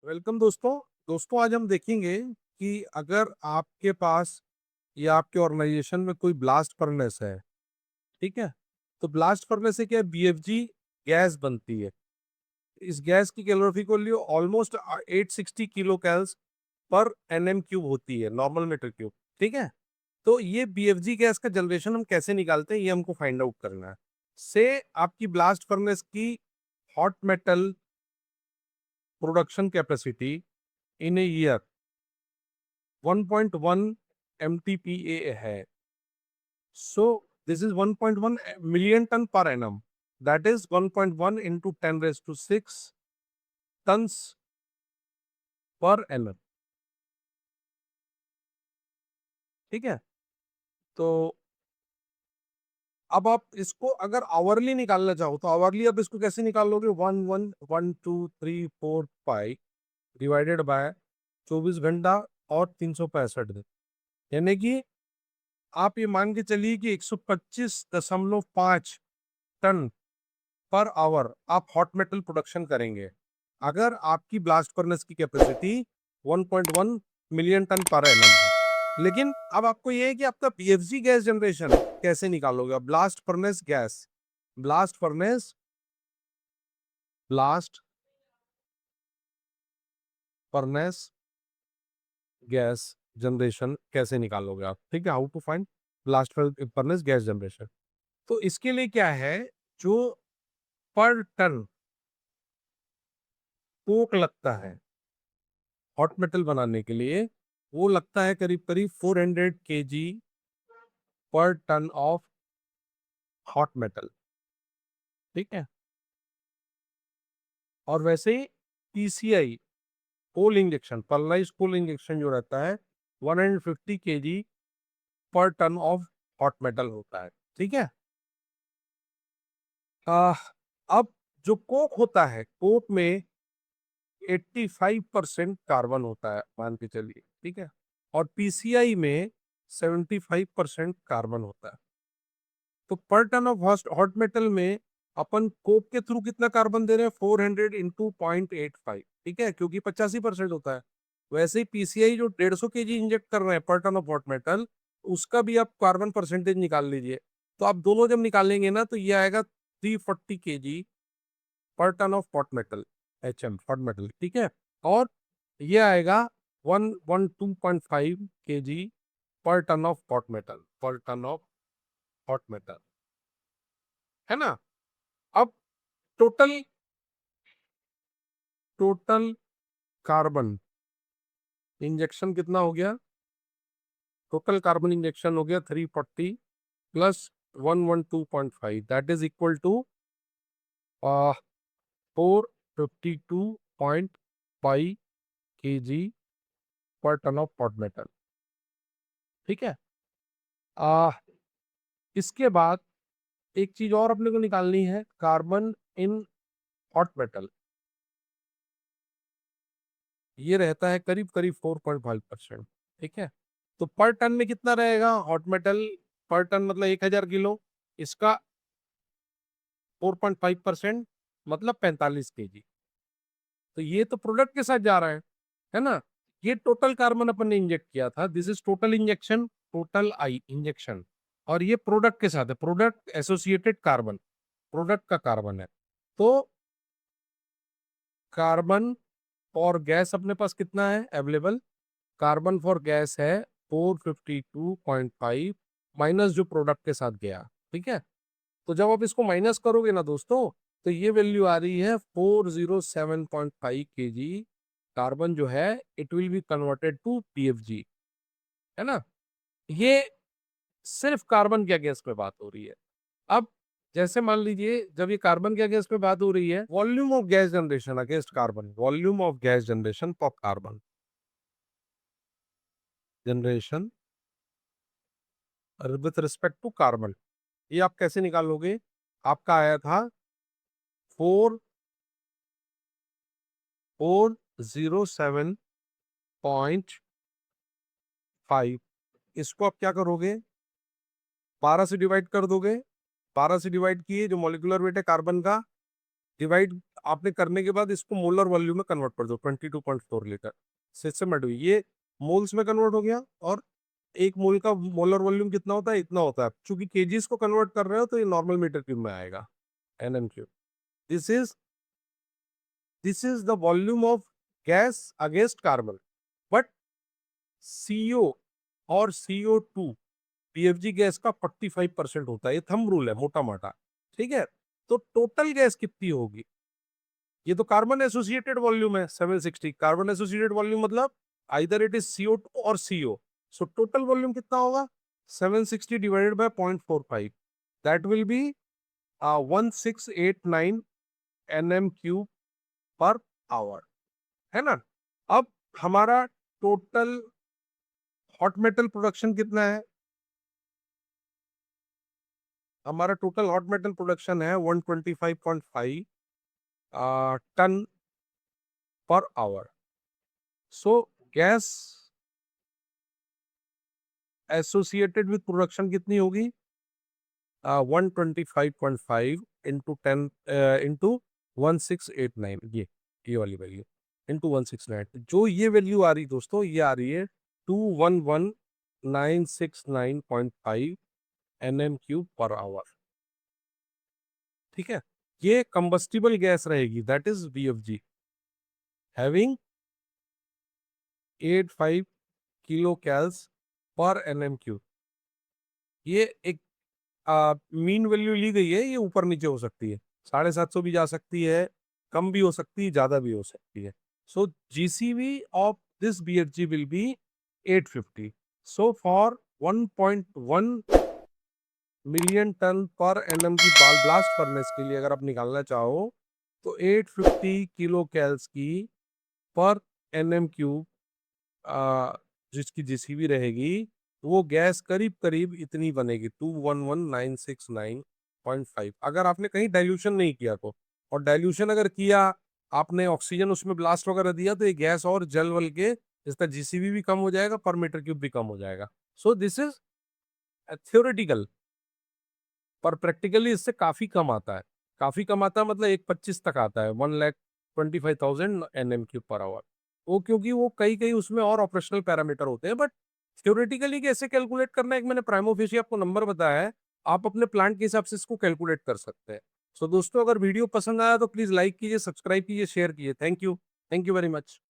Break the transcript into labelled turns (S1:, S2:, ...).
S1: Welcome दोस्तों। आज हम देखेंगे कि अगर आपके पास या आपके ऑर्गेनाइजेशन में कोई ब्लास्ट फर्नेस है, ठीक है। तो ब्लास्ट फर्नेस से क्या है, बीएफजी गैस बनती है। इस गैस की calorific value almost 860 kilo cals per NM cube होती है, नॉर्मल मीटर क्यूब। ठीक है। तो ये बीएफजी गैस का जनरेशन हम कैसे निकालते हैं, ये हमको फाइंड आउट करना है। से आपकी ब्लास्ट फर्नेस की hot metal production capacity in a year 1.1 MTPA है। So this is 1.1 million ton per annum. That is 1.1 into 10 raised to 6 tons per annum. ठीक है। तो अब आप इसको अगर आवरली निकालना चाहो तो आवरली अब इसको कैसे निकालोगे, 1 1 1 2 3 4 5 डिवाइडेड बाय 24 घंटा और 365 दिन। यानी कि आप ये मान के चलिए कि 125.5 टन पर आवर आप हॉट मेटल प्रोडक्शन करेंगे अगर आपकी ब्लास्ट फर्नेस की capacity 1.1 million ton per annum है। लेकिन अब आपको यह है कि आपका बीएफजी गैस जनरेशन कैसे निकालोगे। Blast furnace gas, blast furnace blast furnace gas generation कैसे निकालोगे आप, ठीक है। How to find blast furnace gas generation. तो इसके लिए क्या है, जो पर टन कोक लगता है हॉट मेटल बनाने के लिए, वो लगता है करीब करीब 400 kg per ton of hot metal. ठीक है। और वैसे ही पीसीआई कोल इंजेक्शन, पल्वराइज्ड कोल इंजेक्शन जो रहता है 150 kg per ton of hot metal होता है। ठीक है। आ, अब जो कोक होता है, कोक में 85% कार्बन होता है मान के चलिए, ठीक है। और पीसीआई में 75% कार्बन होता है। तो पर टन ऑफ हॉट मेटल में अपन कोक के थ्रू कितना कार्बन दे रहे हैं, 400 इंटू 0.85। ठीक है, क्योंकि 85% होता है। वैसे ही पीसीआई जो 150 kg इंजेक्ट कर रहे हैं पर टन ऑफ हॉट मेटल, उसका भी आप कार्बन परसेंटेज निकाल लीजिए। तो आप दोनों जब निकालेंगे ना, तो ये आएगा 340 kg per ton of hot metal, HM hot metal. ठीक है। और ये आएगा 112.5 kg per ton of hot metal, per ton of hot metal, है ना। अब टोटल टोटल कार्बन इंजेक्शन कितना हो गया, टोटल कार्बन इंजेक्शन हो गया 340 plus 112.5, that is equal to 452.5 kg per ton of hot metal. ठीक है। आ, इसके बाद एक चीज और अपने को निकालनी है, कार्बन इन हॉट मेटल। ये रहता है करीब करीब 4.5%। ठीक है। तो पर टन में कितना रहेगा हॉट मेटल, पर टन मतलब 1000 किलो, इसका 4.5% मतलब 45 kg। तो ये तो प्रोडक्ट के साथ जा रहा है ना। ये टोटल कार्बन अपन ने इंजेक्ट किया था, this is total injection, total I injection. और ये प्रोडक्ट के साथ है, प्रोडक्ट एसोसिएटेड कार्बन, प्रोडक्ट का कार्बन है। तो कार्बन फॉर गैस अपने पास कितना है अवेलेबल, कार्बन फॉर गैस है 452.5 माइनस जो प्रोडक्ट के साथ गया। ठीक है। तो जब आप इसको माइनस करोगे ना दोस्तों, तो ये वैल्यू आ रही है 407.5 kg कार्बन जो है, it will be converted to PFG, है ना। ये सिर्फ कार्बन क्या गैस पे बात हो रही है। अब जैसे मान लीजिए, जब ये कार्बन क्या गैस पे बात हो रही है, volume of gas generation against carbon, volume of gas generation for carbon generation with respect to carbon, ये आप कैसे निकालोगे। आपका आया था 4407.5, इसको आप क्या करोगे, 12 से डिवाइड कर दोगे। 12 से डिवाइड किए, जो मॉलिक्यूलर वेट है कार्बन का, डिवाइड आपने करने के बाद इसको मोलर वॉल्यूम में कन्वर्ट कर दो, 22.4 लीटर सिस्टमेटिक, ये मोल्स में कन्वर्ट हो गया। और एक मोल का मोलर वॉल्यूम कितना होता है, इतना होता है। चूंकि केजीज को कन्वर्ट कर रहे हो तो ये नॉर्मल मीटर क्यूब में आएगा, NM cube. This is the volume of gas against carbon. But CO और CO2 पीएफजी गैस का 45% होता है, ये थंब रूल है मोटा मोटा, ठीक है। तो टोटल गैस कितनी होगी, ये तो कार्बन एसोसिएटेड वॉल्यूम है 760। कार्बन एसोसिएटेड वॉल्यूम मतलब आइदर इट इज CO2 और CO। सो टोटल वॉल्यूम कितना होगा, 760 divided by 0.45, that will be 1689 NM cube per hour, है ना। अब हमारा टोटल हॉट मेटल प्रोडक्शन कितना है, हमारा टोटल हॉट मेटल प्रोडक्शन है 125.5 ton per hour. So gas associated with production कितनी होगी, 125.5 इंटू 10 इंटू 1689, ये वाली वैल्यू इंटू 169। जो ये वैल्यू आ रही दोस्तों, ये आ रही है 211,969.5 एनएम क्यूब पर आवर, ठीक है। ये कंबस्टिबल गैस रहेगी, that is BFG having 85 kilo cals per NM cube. ये एक मीन वैल्यू ली गई है, ये ऊपर नीचे हो सकती है, 750 भी जा सकती है, कम भी हो सकती है, ज्यादा भी हो सकती है। So GCV of this BFG will be 850। So for 1.1 million ton per NM की बाल ब्लास्ट फर्नेस के लिए अगर आप निकालना चाहो तो 850 किलो कैल्स की पर एनएम क्यूब जिसकी जीसीबी रहेगी, वो गैस करीब करीब इतनी बनेगी 211,969.5, अगर आपने कहीं डाइल्यूशन नहीं किया तो। और डाइल्यूशन अगर किया, आपने ऑक्सीजन उसमें ब्लास्ट वगैरह दिया, तो ये गैस और जल वल के इसका जीसीबी भी कम हो जाएगा, पर मीटर क्यूब भी कम हो जाएगा। सो दिस इज थ्योरेटिकल, पर प्रैक्टिकली इससे काफी कम आता है। काफी कम आता है मतलब 125 तक आता है, 1,25,000 एनएम क्यूब पर आवर। वो क्योंकि वो कई कई उसमें और ऑपरेशनल पैरामीटर होते हैं, बट थ्योरेटिकली कैसे कैलकुलेट करना है, एक मैंने प्राइमो फेसी आपको नंबर बताया है, आप अपने प्लांट के हिसाब से इसको कैलकुलेट कर सकते हैं। सो दोस्तों, अगर वीडियो पसंद आया तो प्लीज लाइक कीजिए, सब्सक्राइब कीजिए, शेयर कीजिए। Thank you very much.